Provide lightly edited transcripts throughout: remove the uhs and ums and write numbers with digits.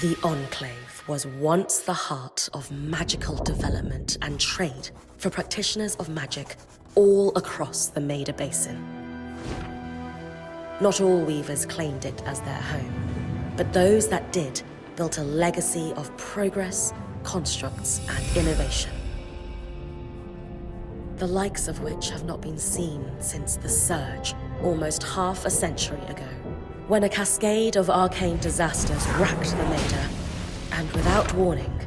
The Enclave was once the heart of magical development and trade for practitioners of magic all across the Maida Basin. Not all weavers claimed it as their home, but those that did built a legacy of progress, constructs, and innovation. The likes of which have not been seen since the Surge, almost half a century ago, when a cascade of arcane disasters racked the Maida, and without warning,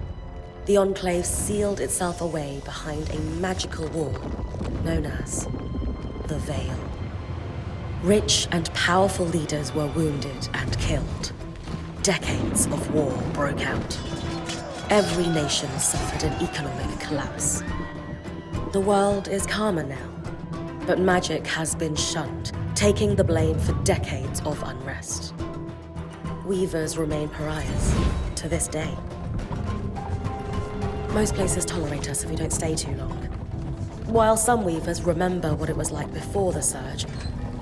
the Enclave sealed itself away behind a magical wall known as the Veil. Rich and powerful leaders were wounded and killed. Decades of war broke out. Every nation suffered an economic collapse. The world is calmer now, but magic has been shunned, taking the blame for decades of unrest. Weavers remain pariahs to this day. Most places tolerate us if we don't stay too long. While some weavers remember what it was like before the Surge,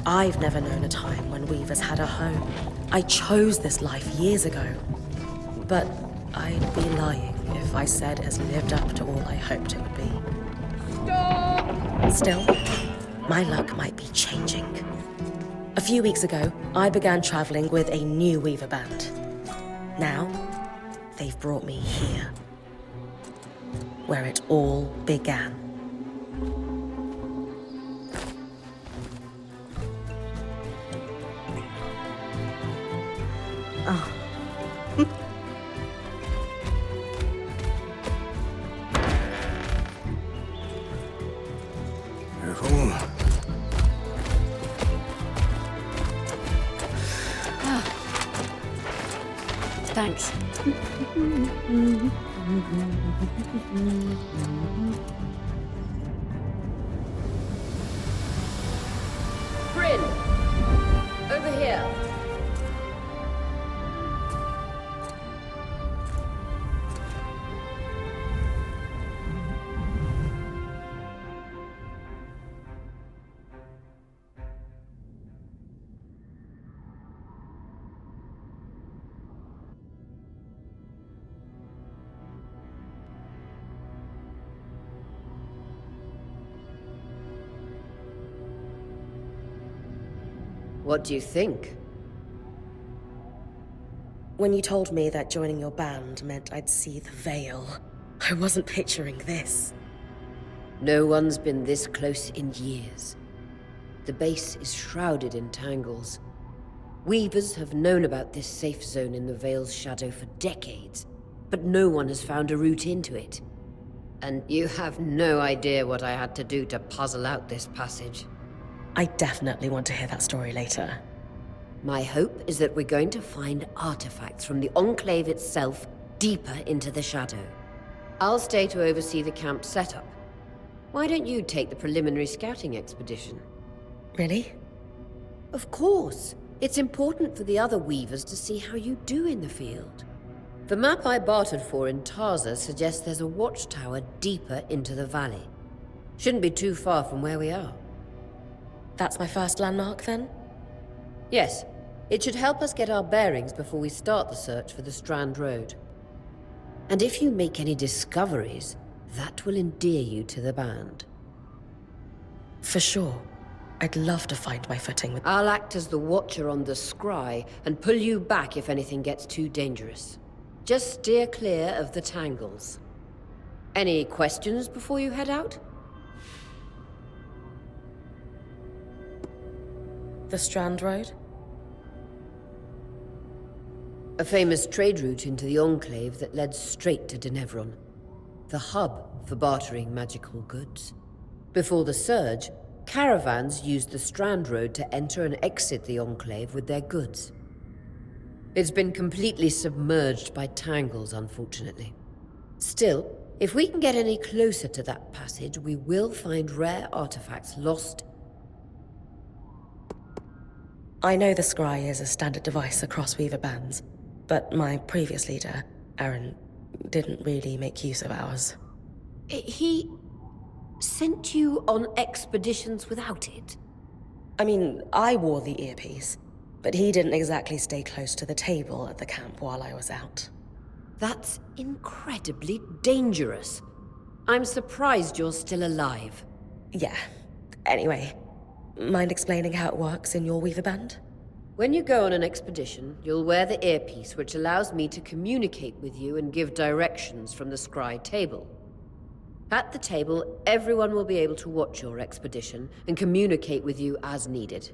I've never known a time when weavers had a home. I chose this life years ago, but I'd be lying if I said it's lived up to all I hoped it would be. Stop! Still, my luck might be changing. A few weeks ago, I began traveling with a new weaver band. Now, they've brought me here, where it all began. Oh. Careful. Thanks. Bryn! Over here. What do you think? When you told me that joining your band meant I'd see the Veil, I wasn't picturing this. No one's been this close in years. The base is shrouded in tangles. Weavers have known about this safe zone in the Veil's shadow for decades, but no one has found a route into it. And you have no idea what I had to do to puzzle out this passage. I definitely want to hear that story later. My hope is that we're going to find artifacts from the Enclave itself deeper into the shadow. I'll stay to oversee the camp setup. Why don't you take the preliminary scouting expedition? Really? Of course. It's important for the other weavers to see how you do in the field. The map I bartered for in Tarza suggests there's a watchtower deeper into the valley. Shouldn't be too far from where we are. That's my first landmark, then? Yes. It should help us get our bearings before we start the search for the Strand Road. And if you make any discoveries, that will endear you to the band. For sure. I'd love to find my footing with... I'll act as the watcher on the scry and pull you back if anything gets too dangerous. Just steer clear of the tangles. Any questions before you head out? The Strand Road? A famous trade route into the Enclave that led straight to Denevron. The hub for bartering magical goods. Before the Surge, caravans used the Strand Road to enter and exit the Enclave with their goods. It's been completely submerged by tangles, unfortunately. Still, if we can get any closer to that passage, we will find rare artifacts lost. I know the scry is a standard device across weaver bands, but my previous leader, Aaron, didn't really make use of ours. He sent you on expeditions without it? I mean, I wore the earpiece, but he didn't exactly stay close to the table at the camp while I was out. That's incredibly dangerous. I'm surprised you're still alive. Yeah. Anyway, mind explaining how it works in your Weaver Band? When you go on an expedition, you'll wear the earpiece which allows me to communicate with you and give directions from the scry table. At the table, everyone will be able to watch your expedition and communicate with you as needed.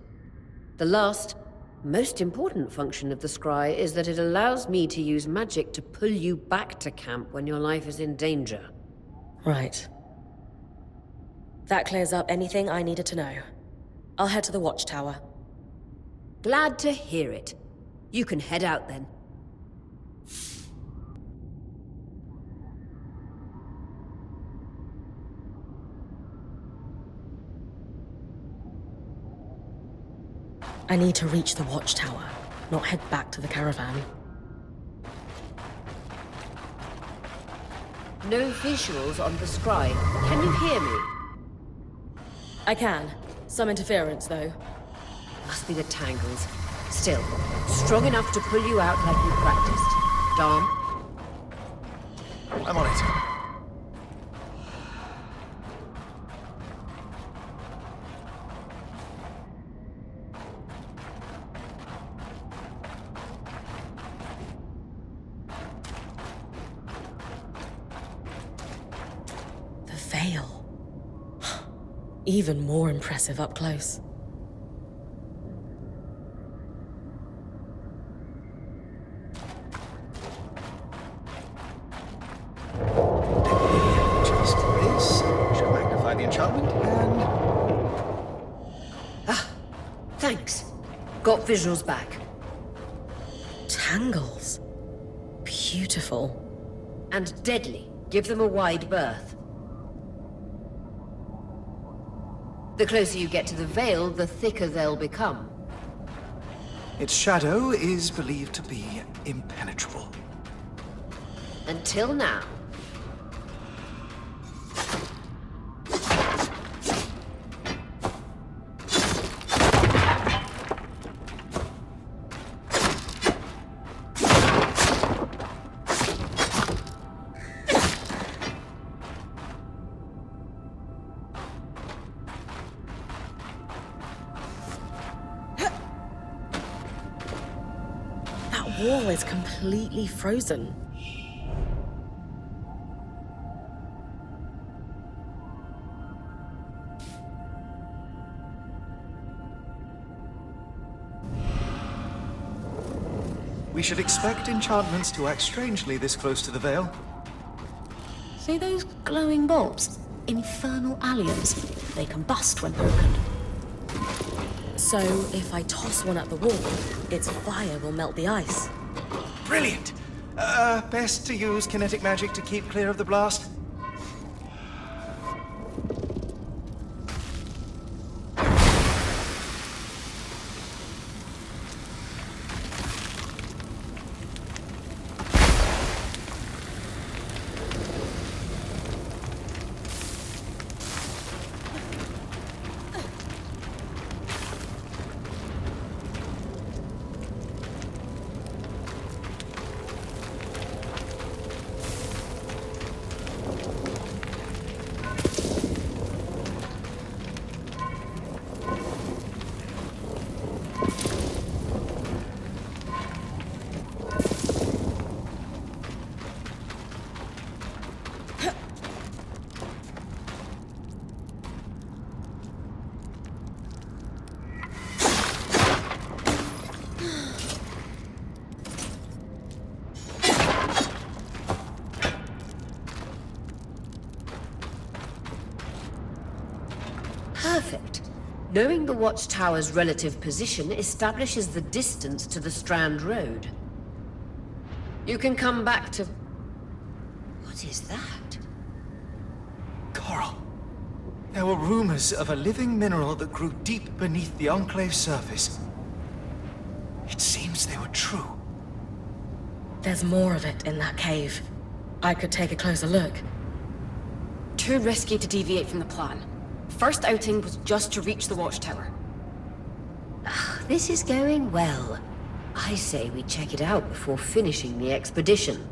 The last, most important function of the scry is that it allows me to use magic to pull you back to camp when your life is in danger. Right. That clears up anything I needed to know. I'll head to the watchtower. Glad to hear it. You can head out then. I need to reach the watchtower, not head back to the caravan. No visuals on the scry. Can you hear me? I can. Some interference, though. Must be the tangles. Still, strong enough to pull you out like you practiced. Dom? I'm on it. The veil. Even more impressive up close. Just this. Should magnify the enchantment and... Thanks. Got visuals back. Tangles. Beautiful. And deadly. Give them a wide berth. The closer you get to the veil, the thicker they'll become. Its shadow is believed to be impenetrable. Until now. That wall is completely frozen. We should expect enchantments to act strangely this close to the veil. See those glowing bulbs? Infernal alliums. They combust when broken. So, if I toss one at the wall, its fire will melt the ice. Brilliant! Best to use kinetic magic to keep clear of the blast. Perfect. Knowing the watchtower's relative position establishes the distance to the Strand Road. You can come back to... What is that? Coral. There were rumors of a living mineral that grew deep beneath the Enclave's surface. It seems they were true. There's more of it in that cave. I could take a closer look. Too risky to deviate from the plan. First outing was just to reach the watchtower. This is going well. I say we check it out before finishing the expedition.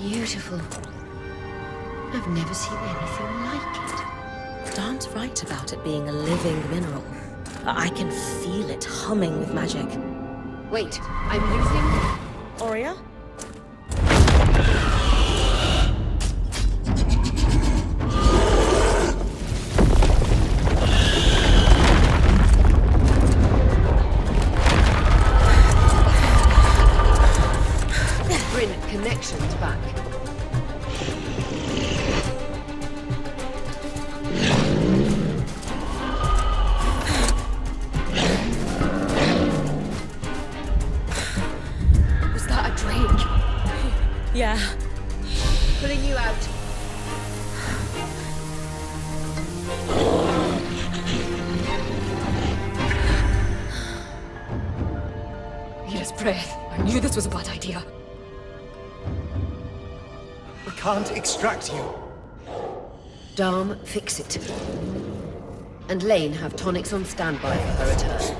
Beautiful. I've never seen anything like it. Dan's right about it being a living mineral. I can feel it humming with magic. Wait, I'm losing... Aurea? Bryn, connections back. Was that a drake? Yeah. Pulling you out. Mira's breath. I knew this was a bad idea. We can't extract you. Dharm, fix it. And Lane have tonics on standby for her return.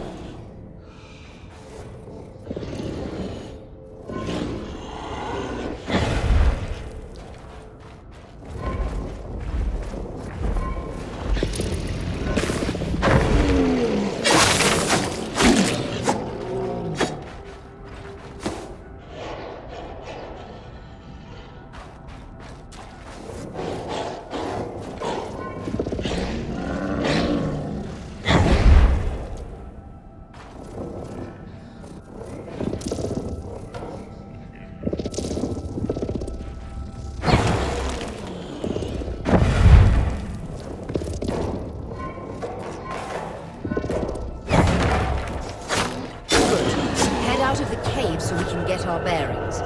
Out of the cave so we can get our bearings.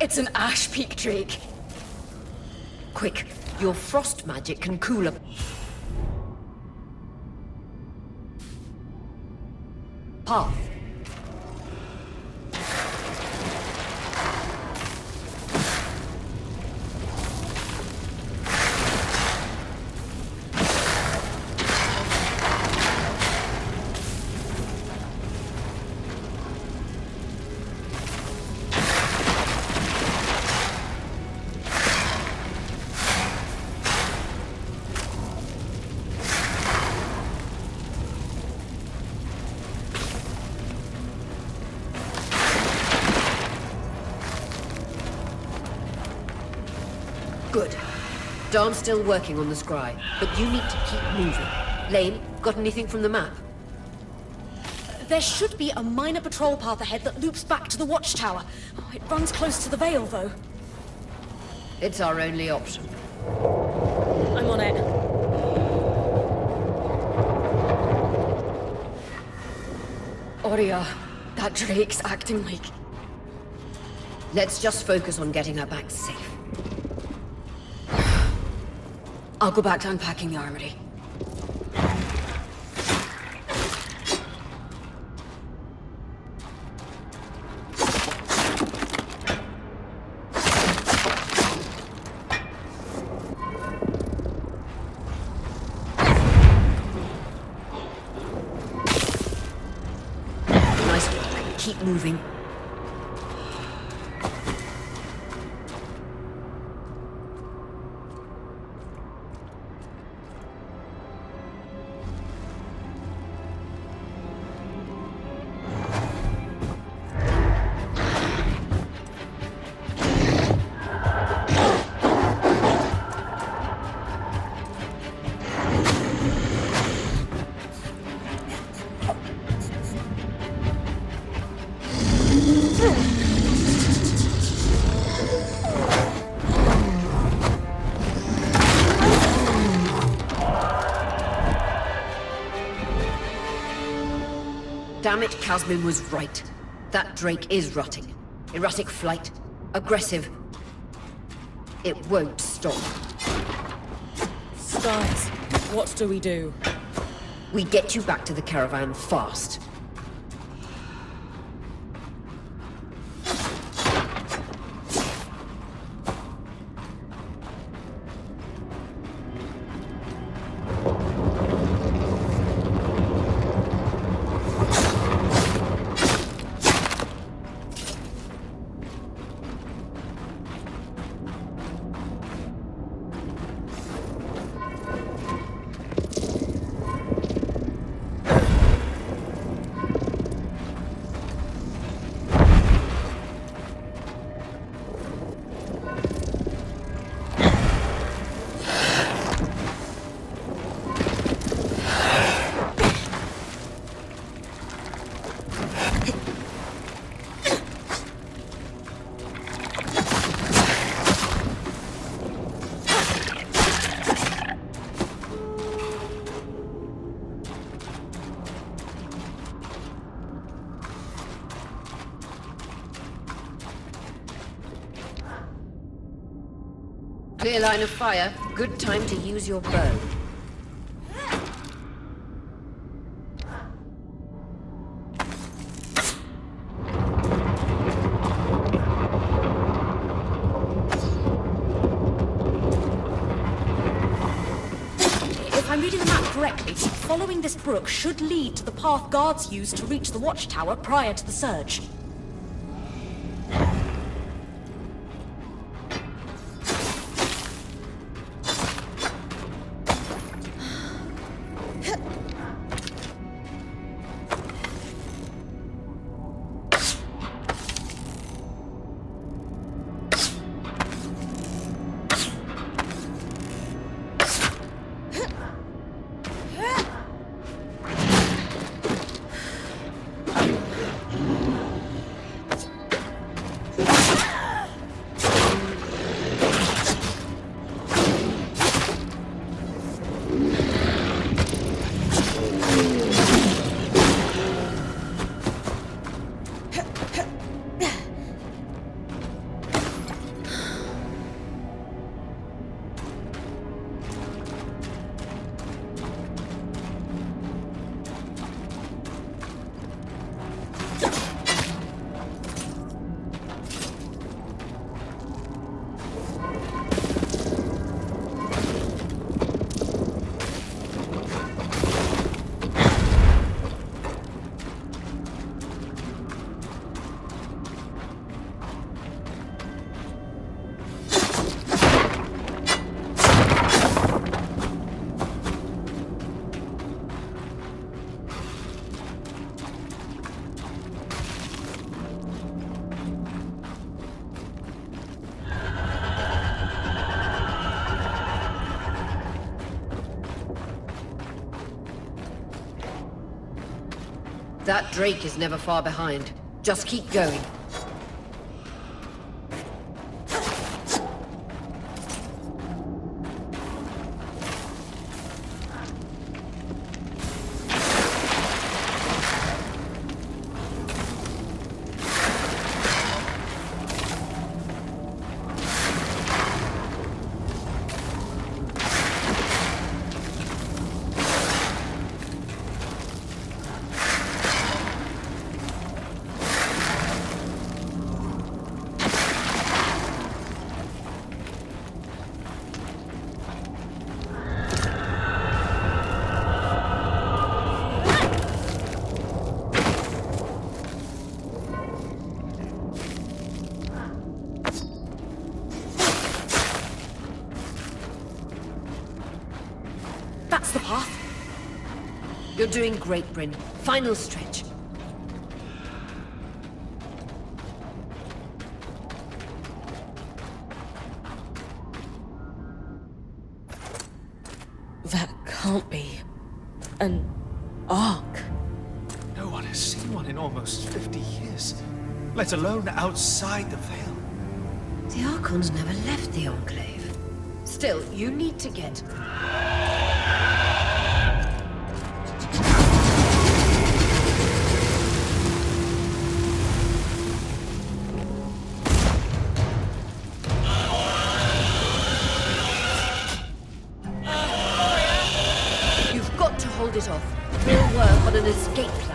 It's an Ash Peak Drake. Quick, your frost magic can cool a... path. Good. Darm's still working on the scry, but you need to keep moving. Lane, got anything from the map? There should be a minor patrol path ahead that loops back to the watchtower. Oh, it runs close to the Vale, though. It's our only option. I'm on it. Aurea, that Drake's acting like... Let's just focus on getting her back safe. I'll go back to unpacking the armory. moving. Damn it, Casmin was right. That Drake is rotting. Erratic flight. Aggressive. It won't stop. Stars, what do we do? We get you back to the caravan fast. Clear line of fire. Good time to use your bow. If I'm reading the map correctly, following this brook should lead to the path guards used to reach the watchtower prior to the surge. That Drake is never far behind. Just keep going. That's the path. You're doing great, Bryn. Final stretch. That can't be an ark. No one has seen one in almost 50 years, let alone outside the Veil. The Archons never left the Enclave. Still, you need to get... You've got to hold it off. We'll work on an escape plan.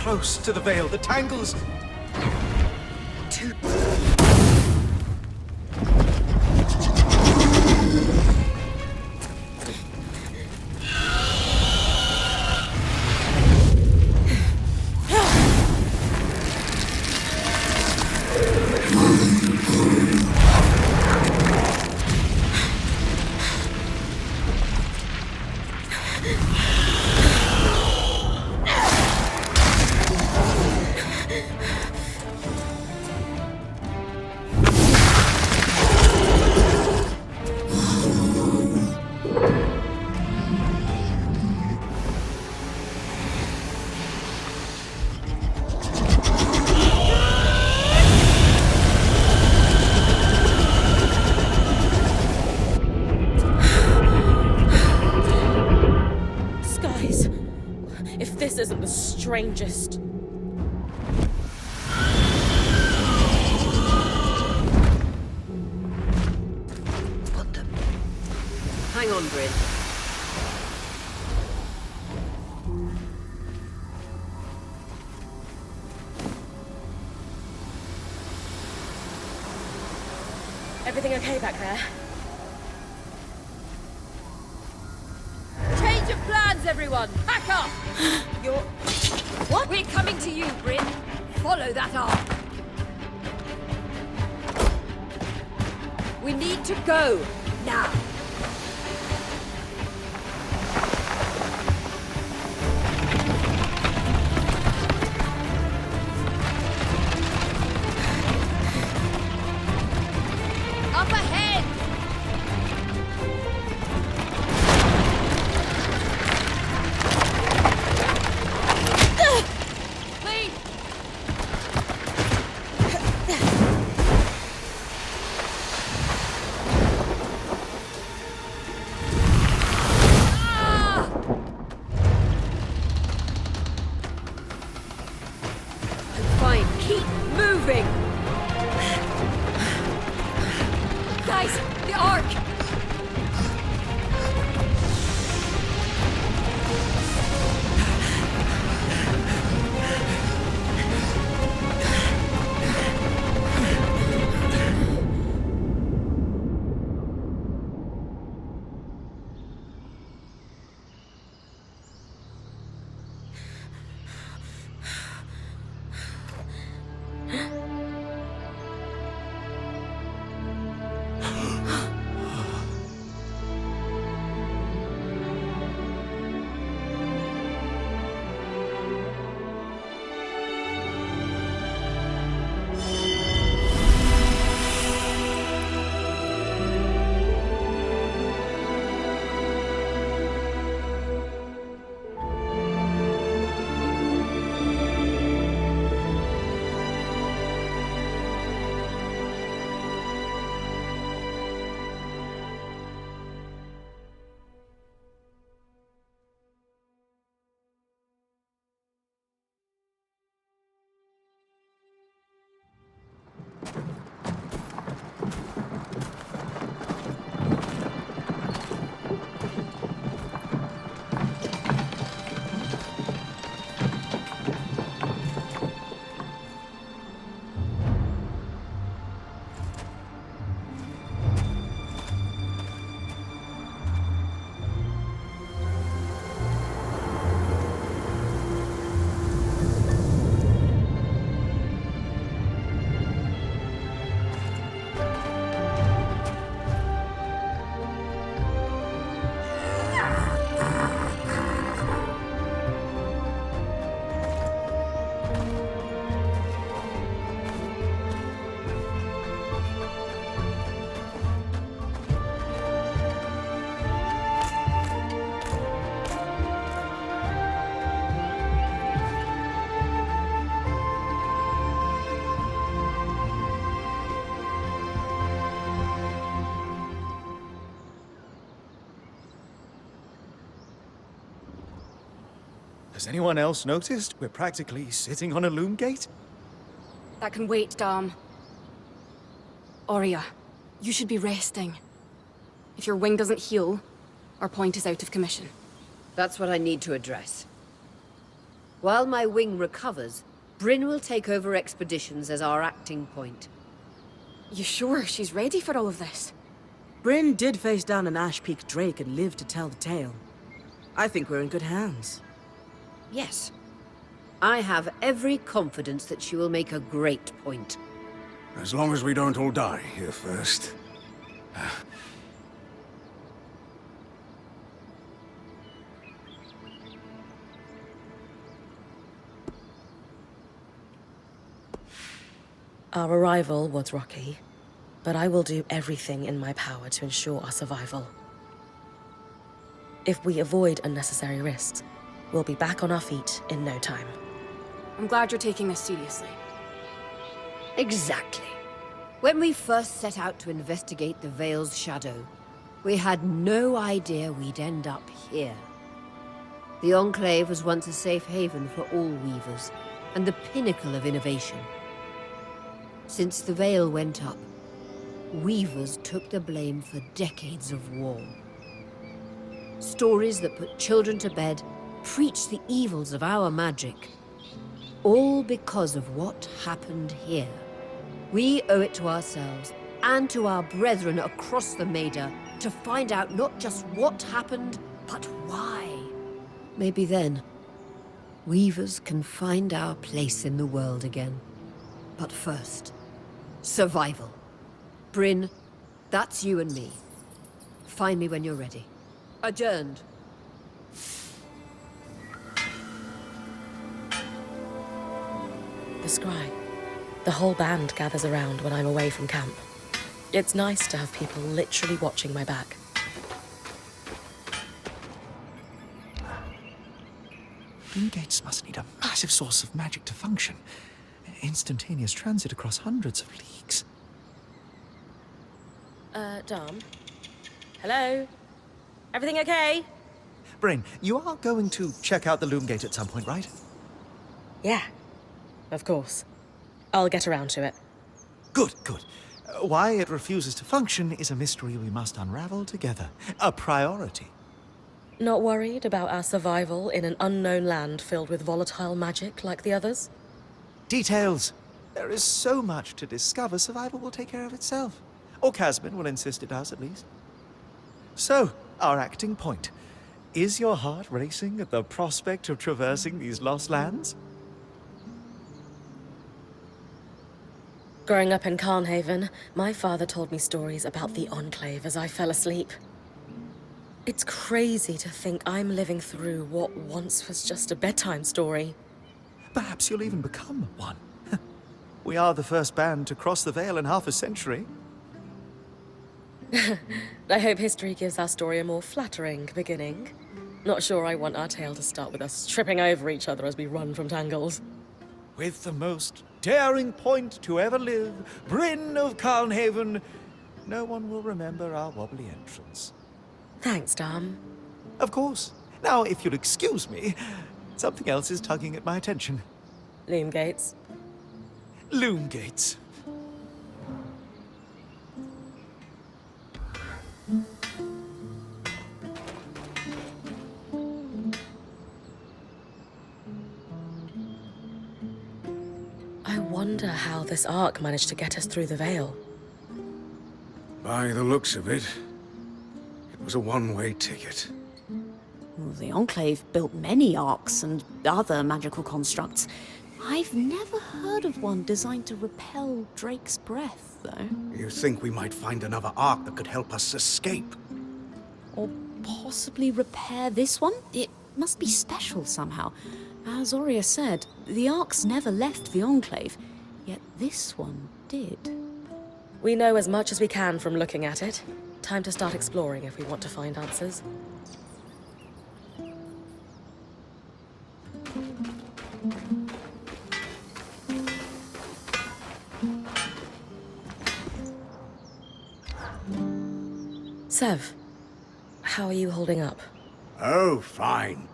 Close to the Veil, the tangles... This isn't the strangest. What the... Hang on, Bryn. Everything okay back there? Change of plans, everyone! Pack up! You're... What? We're coming to you, Bryn. Follow that arc. We need to go. Now. Up ahead! Please! I'm fine. Keep moving! Guys, the arc! Has anyone else noticed we're practically sitting on a loom gate? That can wait, Dom. Aurea, you should be resting. If your wing doesn't heal, our point is out of commission. That's what I need to address. While my wing recovers, Bryn will take over expeditions as our acting point. You sure she's ready for all of this? Bryn did face down an Ash Peak Drake and lived to tell the tale. I think we're in good hands. Yes. I have every confidence that she will make a great point. As long as we don't all die here first. Our arrival was rocky, but I will do everything in my power to ensure our survival. If we avoid unnecessary risks, we'll be back on our feet in no time. I'm glad you're taking this seriously. Exactly. When we first set out to investigate the Veil's shadow, we had no idea we'd end up here. The Enclave was once a safe haven for all Weavers, and the pinnacle of innovation. Since the Veil went up, Weavers took the blame for decades of war. Stories that put children to bed preached the evils of our magic. All because of what happened here. We owe it to ourselves and to our brethren across the Maida to find out not just what happened, but why. Maybe then, Weavers can find our place in the world again. But first, survival. Bryn, that's you and me. Find me when you're ready. Adjourned. The scry. The whole band gathers around when I'm away from camp. It's nice to have people literally watching my back. Loom gates must need a massive source of magic to function. Instantaneous transit across hundreds of leagues. Dom? Hello? Everything okay? Bryn, you are going to check out the loom gate at some point, right? Yeah, of course. I'll get around to it. Good, good. Why it refuses to function is a mystery we must unravel together. A priority. Not worried about our survival in an unknown land filled with volatile magic like the others? Details. There is so much to discover, survival will take care of itself. Or Casman will insist it does, at least. So, our acting point. Is your heart racing at the prospect of traversing these lost lands? Growing up in Carnhaven, my father told me stories about the Enclave as I fell asleep. It's crazy to think I'm living through what once was just a bedtime story. Perhaps you'll even become one. We are the first band to cross the Veil in half a century. I hope history gives our story a more flattering beginning. Not sure I want our tale to start with us tripping over each other as we run from tangles. With the most daring point to ever live, Bryn of Carnhaven, no one will remember our wobbly entrance. Thanks, Dom. Of course. Now, if you'll excuse me, something else is tugging at my attention. Loom gates. Loom gates. I wonder how this arc managed to get us through the Veil. By the looks of it, it was a one-way ticket. Well, the Enclave built many arcs and other magical constructs. I've never heard of one designed to repel Drake's breath, though. You think we might find another arc that could help us escape? Or possibly repair this one? It must be special somehow. As Aurea said, the arcs never left the Enclave, yet this one did. We know as much as we can from looking at it. Time to start exploring if we want to find answers. Sev, how are you holding up? Oh, fine.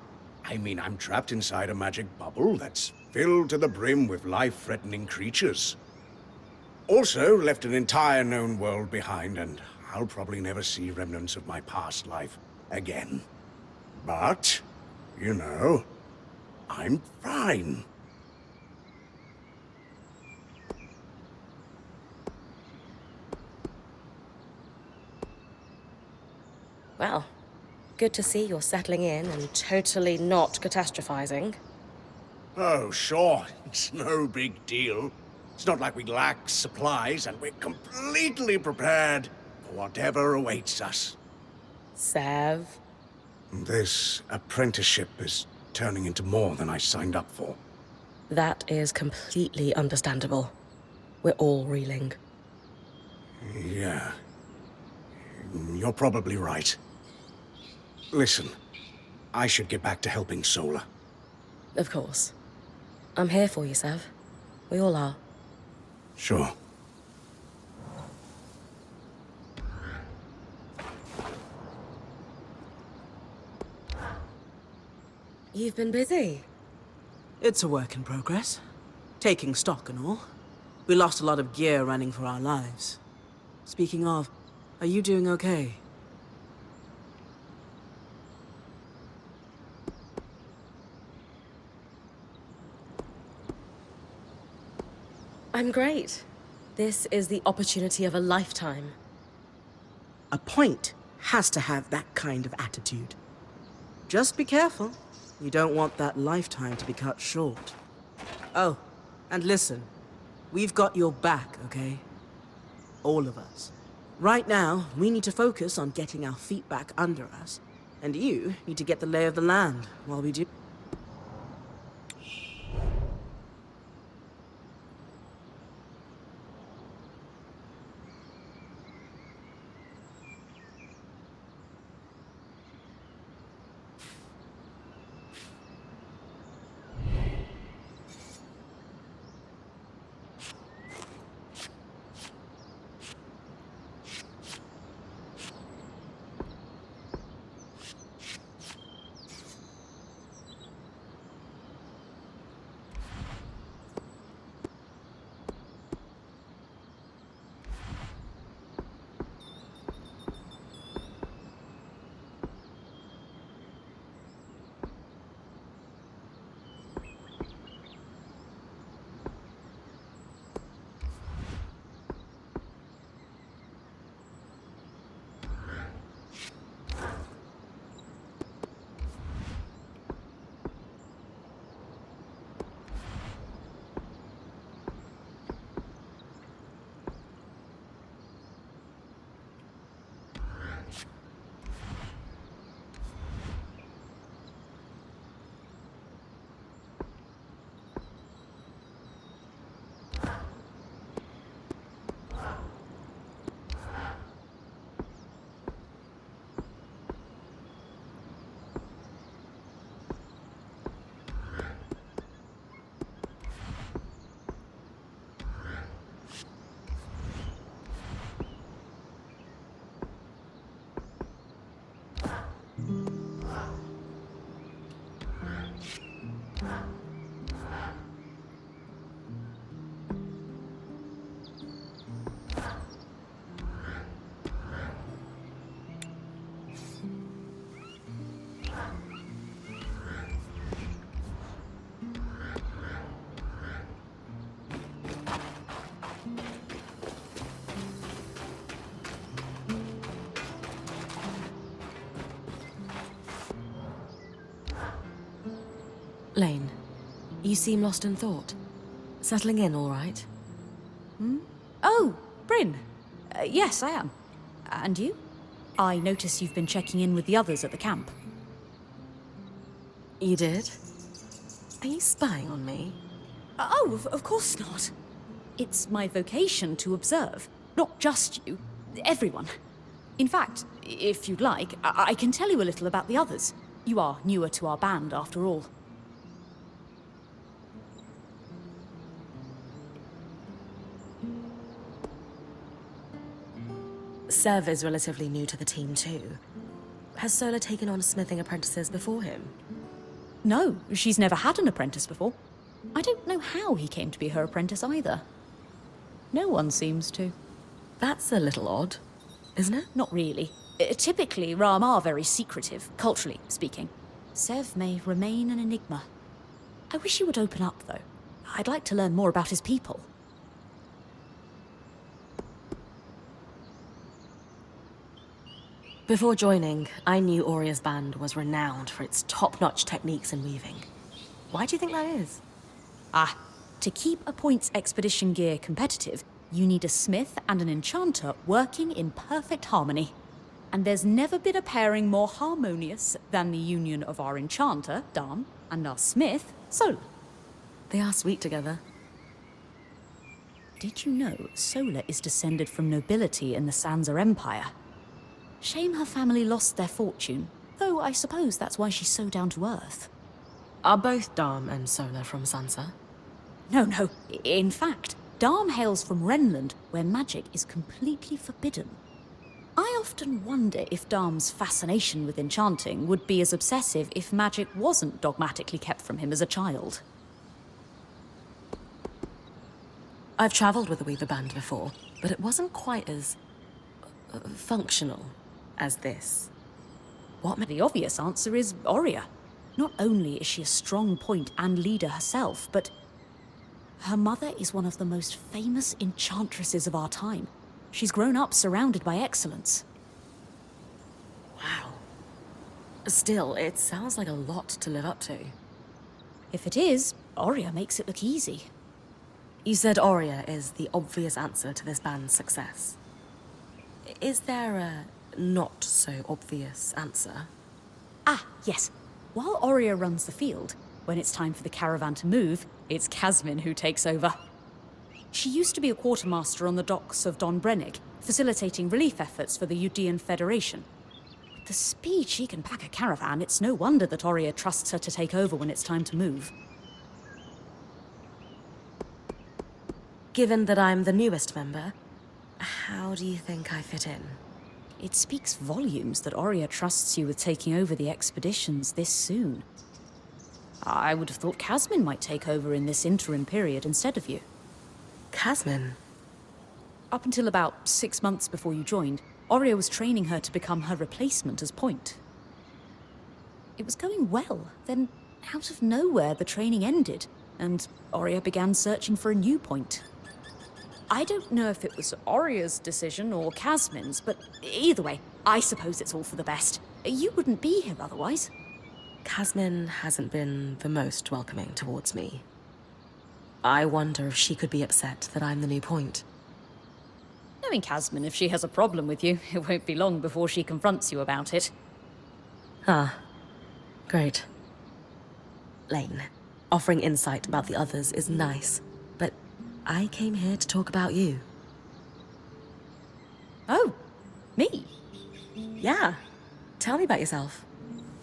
I mean, I'm trapped inside a magic bubble that's filled to the brim with life-threatening creatures. Also, left an entire known world behind, and I'll probably never see remnants of my past life again. But, you know, I'm fine. Well, good to see you're settling in and totally not catastrophizing. Oh, sure, it's no big deal. It's not like we lack supplies, and we're completely prepared for whatever awaits us. Sev. This apprenticeship is turning into more than I signed up for. That is completely understandable. We're all reeling. Yeah. You're probably right. Listen, I should get back to helping Sola. Of course. I'm here for you, Sev. We all are. Sure. You've been busy. It's a work in progress. Taking stock and all. We lost a lot of gear running for our lives. Speaking of, are you doing okay? I'm great. This is the opportunity of a lifetime. A point has to have that kind of attitude. Just be careful. You don't want that lifetime to be cut short. Oh, and listen. We've got your back, okay? All of us. Right now, we need to focus on getting our feet back under us. And you need to get the lay of the land while we do. Lane, you seem lost in thought. Settling in all right? Oh, Bryn. Yes, I am. And you? I notice you've been checking in with the others at the camp. You did? Are you spying on me? Oh, of course not. It's my vocation to observe. Not just you. Everyone. In fact, if you'd like, I can tell you a little about the others. You are newer to our band, after all. Sev is relatively new to the team too. Has Sola taken on smithing apprentices before him? No, she's never had an apprentice before. I don't know how he came to be her apprentice either. No one seems to. That's a little odd, isn't it? Not really. Typically, Ram are very secretive, culturally speaking. Sev may remain an enigma. I wish he would open up, though. I'd like to learn more about his people. Before joining, I knew Auria's band was renowned for its top-notch techniques in weaving. Why do you think that is? To keep a points expedition gear competitive, you need a smith and an enchanter working in perfect harmony. And there's never been a pairing more harmonious than the union of our enchanter, Dam, and our smith, Sola. They are sweet together. Did you know Sola is descended from nobility in the Sansa Empire? Shame her family lost their fortune, though I suppose that's why she's so down to earth. Are both Dam and Sola from Sansa? No. In fact, Dam hails from Renland, where magic is completely forbidden. I often wonder if Dam's fascination with enchanting would be as obsessive if magic wasn't dogmatically kept from him as a child. I've travelled with the Weaver Band before, but it wasn't quite as functional as this. The obvious answer is Auria. Not only is she a strong point and leader herself, but her mother is one of the most famous enchantresses of our time. She's grown up surrounded by excellence. Wow. Still, it sounds like a lot to live up to. If it is, Auria makes it look easy. You said Auria is the obvious answer to this band's success. Is there a not-so-obvious answer? Yes. While Auria runs the field, when it's time for the caravan to move, it's Casmin who takes over. She used to be a quartermaster on the docks of Don Brennig, facilitating relief efforts for the Udean Federation. With the speed she can pack a caravan, it's no wonder that Auria trusts her to take over when it's time to move. Given that I'm the newest member, how do you think I fit in? It speaks volumes that Auria trusts you with taking over the expeditions this soon. I would have thought Casmin might take over in this interim period instead of you. Casmin? Up until about 6 months before you joined, Auria was training her to become her replacement as point. It was going well, then out of nowhere the training ended, and Auria began searching for a new point. I don't know if it was Auria's decision or Casmin's, but either way, I suppose it's all for the best. You wouldn't be here otherwise. Casmin hasn't been the most welcoming towards me. I wonder if she could be upset that I'm the new point. Knowing Casmin, if she has a problem with you, it won't be long before she confronts you about it. Great. Lane, offering insight about the others is nice, but I came here to talk about you. Oh, me? Yeah. Tell me about yourself.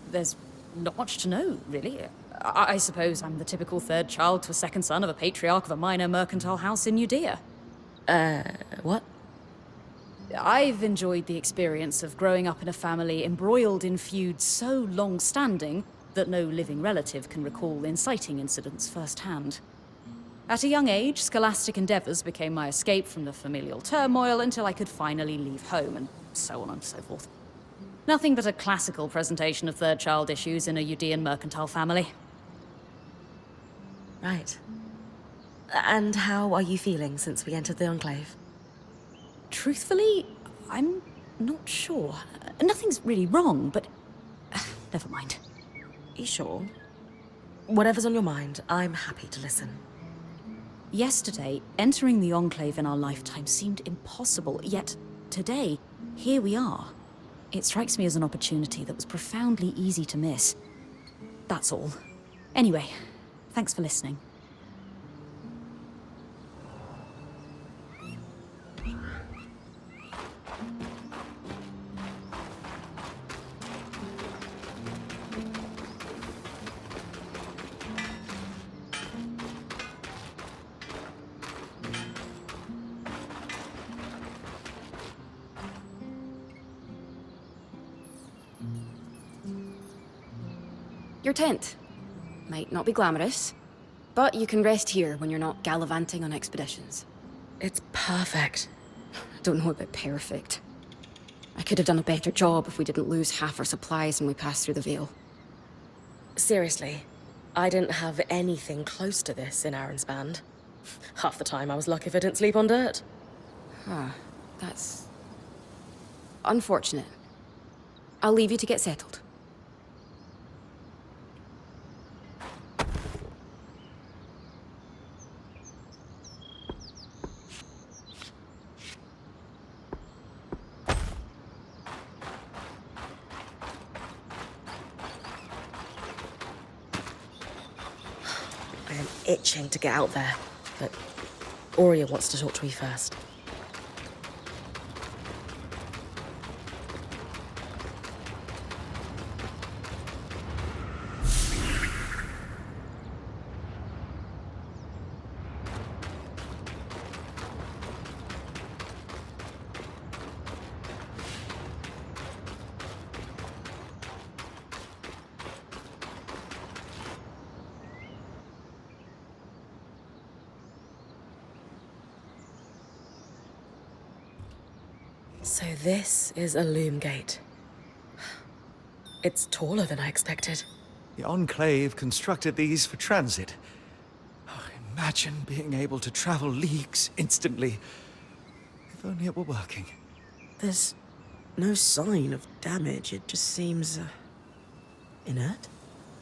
There's not much to know, really. I suppose I'm the typical third child to a second son of a patriarch of a minor mercantile house in Judea. What? I've enjoyed the experience of growing up in a family embroiled in feuds so long-standing that no living relative can recall inciting incidents firsthand. At a young age, scholastic endeavours became my escape from the familial turmoil until I could finally leave home, and so on and so forth. Nothing but a classical presentation of third child issues in a Udean mercantile family. Right. And how are you feeling since we entered the Enclave? Truthfully, I'm not sure. Nothing's really wrong, but never mind. You sure? Whatever's on your mind, I'm happy to listen. Yesterday, entering the Enclave in our lifetime seemed impossible, yet today, here we are. It strikes me as an opportunity that was profoundly easy to miss. That's all. Anyway, thanks for listening. Your tent. Might not be glamorous, but you can rest here when you're not gallivanting on expeditions. It's perfect. Don't know about perfect. I could have done a better job if we didn't lose half our supplies when we passed through the Veil. Seriously, I didn't have anything close to this in Aaron's band. Half the time I was lucky if I didn't sleep on dirt. That's unfortunate. I'll leave you to get settled. I am itching to get out there, but Aurea wants to talk to me first. So this is a loom gate. It's taller than I expected. The Enclave constructed these for transit. Oh, imagine being able to travel leagues instantly. If only it were working. There's no sign of damage. It just seems inert.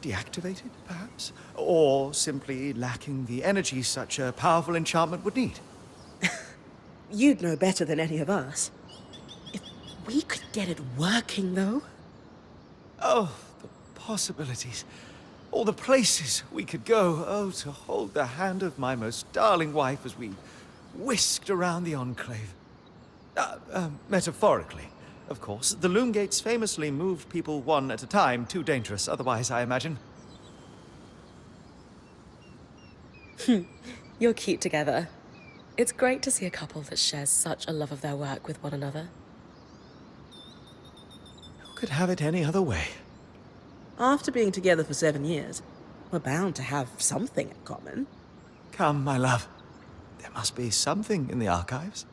Deactivated, perhaps? Or simply lacking the energy such a powerful enchantment would need. You'd know better than any of us. If we could get it working, though. Oh, the possibilities. All the places we could go. Oh, to hold the hand of my most darling wife as we whisked around the Enclave. Metaphorically, of course. The loom gates famously moved people one at a time. Too dangerous otherwise, I imagine. You're cute together. It's great to see a couple that shares such a love of their work with one another. Who could have it any other way? After being together for 7 years, we're bound to have something in common. Come, my love. There must be something in the archives.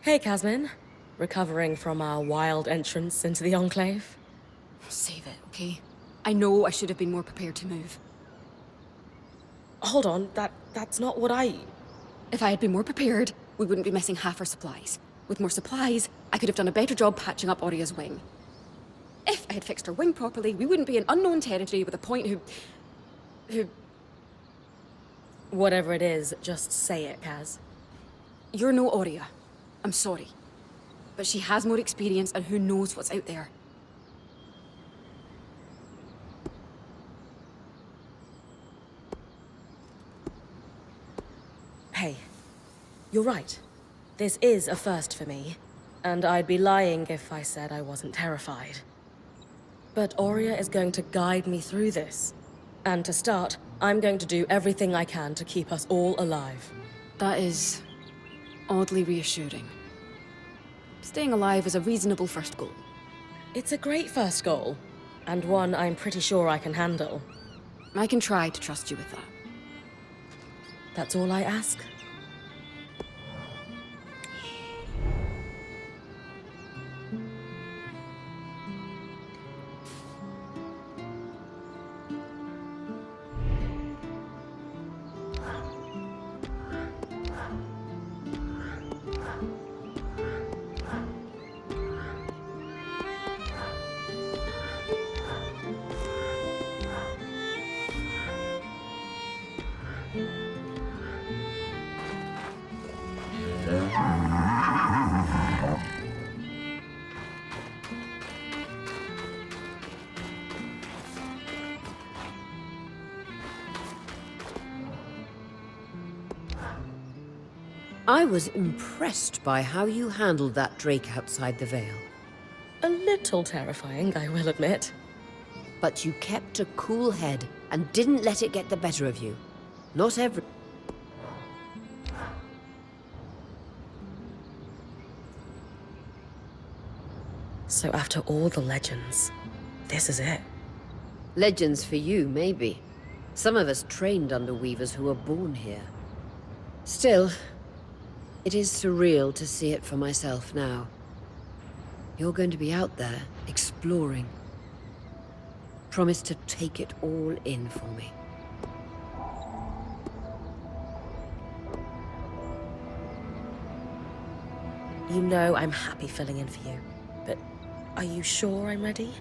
Hey, Casmin. Recovering from our wild entrance into the Enclave? Save it, okay? I know I should have been more prepared to move. Hold on, that's not what I... If I had been more prepared, we wouldn't be missing half our supplies. With more supplies, I could have done a better job patching up Aurea's wing. If I had fixed her wing properly, we wouldn't be in unknown territory with a point who... Whatever it is, just say it, Kaz. You're no Aurea. I'm sorry. But she has more experience, and who knows what's out there. Hey, you're right. This is a first for me, and I'd be lying if I said I wasn't terrified. But Aurea is going to guide me through this. And to start, I'm going to do everything I can to keep us all alive. That is oddly reassuring. Staying alive is a reasonable first goal. It's a great first goal, and one I'm pretty sure I can handle. I can try to trust you with that. That's all I ask. I was impressed by how you handled that drake outside the Vale. A little terrifying, I will admit. But you kept a cool head and didn't let it get the better of you. Not every... So after all the legends, this is it. Legends for you, maybe. Some of us trained under weavers who were born here. Still, it is surreal to see it for myself now. You're going to be out there, exploring. Promise to take it all in for me. You know I'm happy filling in for you, but are you sure I'm ready?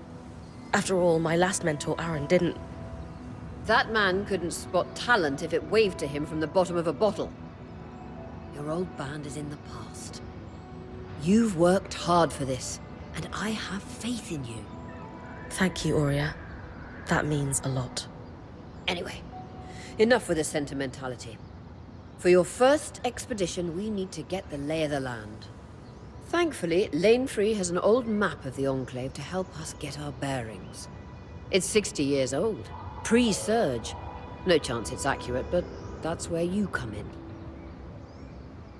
After all, my last mentor, Aaron, didn't... That man couldn't spot talent if it waved to him from the bottom of a bottle. Your old band is in the past. You've worked hard for this, and I have faith in you. Thank you, Aurea. That means a lot. Anyway, enough with the sentimentality. For your first expedition, we need to get the lay of the land. Thankfully, Lanefree has an old map of the Enclave to help us get our bearings. It's 60 years old, pre-Surge. No chance it's accurate, but that's where you come in.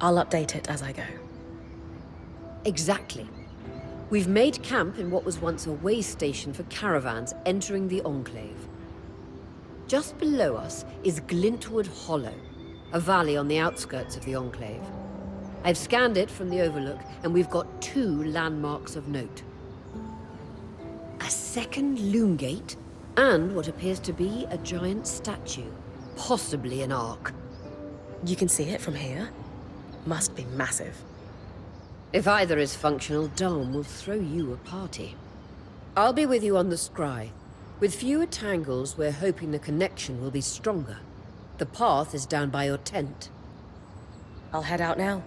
I'll update it as I go. Exactly. We've made camp in what was once a way station for caravans entering the Enclave. Just below us is Glintwood Hollow, a valley on the outskirts of the Enclave. I've scanned it from the Overlook, and we've got 2 landmarks of note. A second loom gate, and what appears to be a giant statue, possibly an ark. You can see it from here? Must be massive. If either is functional, Dom will throw you a party. I'll be with you on the scry. With fewer tangles, we're hoping the connection will be stronger. The path is down by your tent. I'll head out now.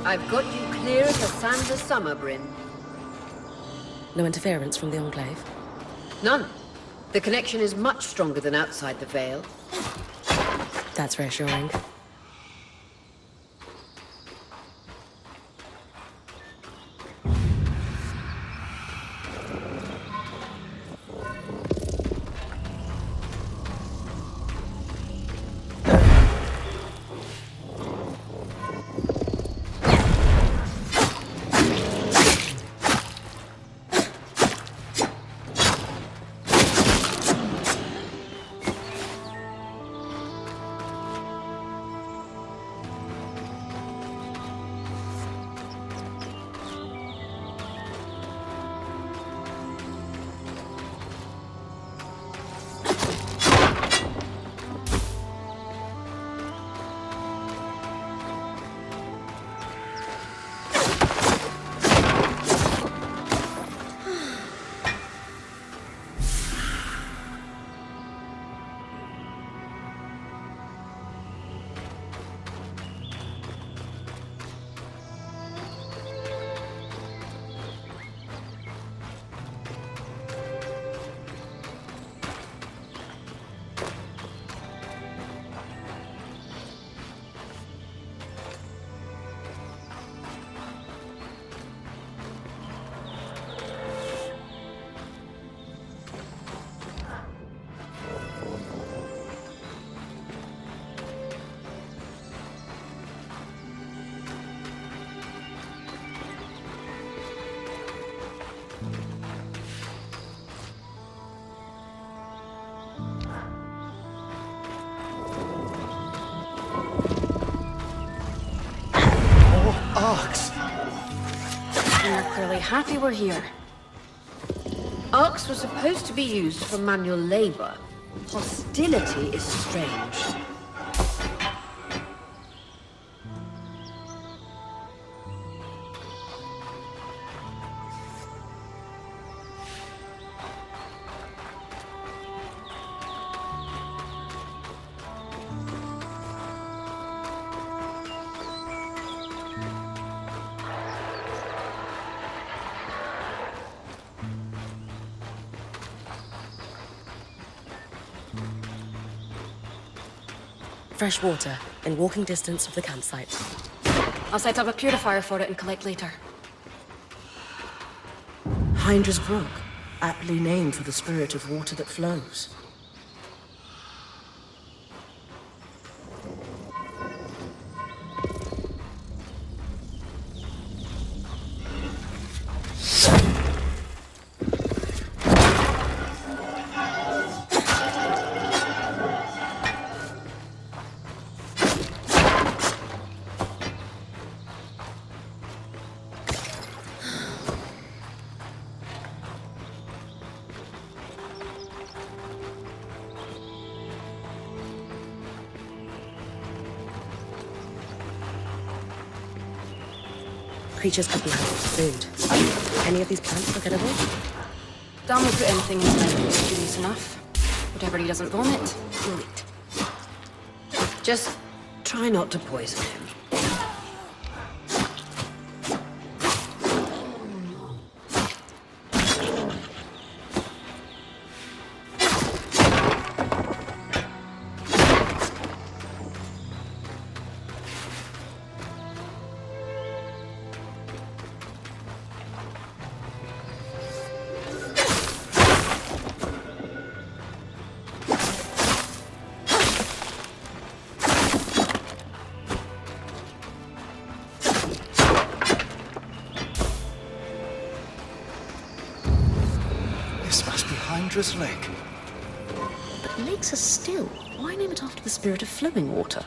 I've got you clear of the sands of summer, Bryn. No interference from the Enclave? None. The connection is much stronger than outside the Vale. That's reassuring. And they're clearly happy we're here. Arcs were supposed to be used for manual labor. Hostility is strange. Fresh water, in walking distance of the campsite. I'll set up a purifier for it and collect later. Hydra's Brook, aptly named for the spirit of water that flows. Creatures could be hunting for food. Any of these plants look edible? Dan will put anything into them that's curious enough. Whatever he doesn't vomit, we'll eat. Just try not to poison him. This must be Hydra's Lake. But lakes are still. Why name it after the spirit of flowing water?